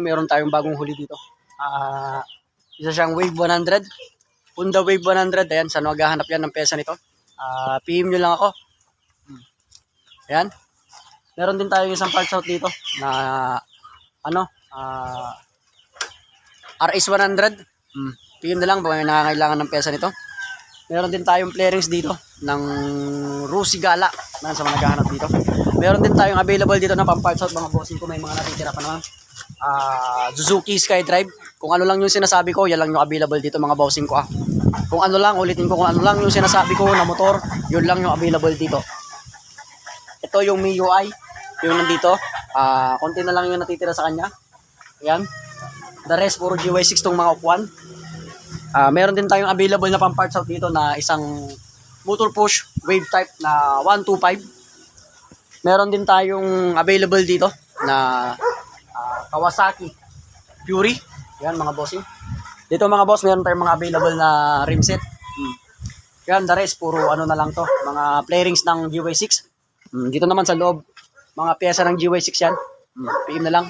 Meron tayong bagong huli dito. Isa siyang Wave 100. Honda Wave 100. Ayan, saan maghahanap yan ng pesa nito? PM nyo lang ako. Ayan. Meron din tayong isang parts out dito na RS 100. PM na lang kung may nakakailangan ng pesa nito. Meron din tayong flarings dito ng Rusi Gala. Sa mga naghahanap dito. Meron din tayong available dito na pang parts out mga bossing ko. May mga natitira pa naman. Suzuki SkyDrive. Kung ano lang yung sinasabi ko, yan lang yung available dito mga bossing ko. Kung ano lang, ulitin ko, kung ano lang yung sinasabi ko na motor, yun lang yung available dito. Ito yung MIUI, yung nandito. Konti na lang yung natitira sa kanya. Ayan. The rest, puro GY6 tong mga upuan. Meron din tayong available na pang parts out dito na isang motor push wave type na 125. Meron din tayong available dito na Kawasaki Fury. Yan mga bossing. Dito mga boss, meron tayong mga available na rim set. Yan, the rest, puro ano na lang to. Mga flarings ng GY6. Dito naman sa loob, mga pyesa ng GY6 yan. PM na lang.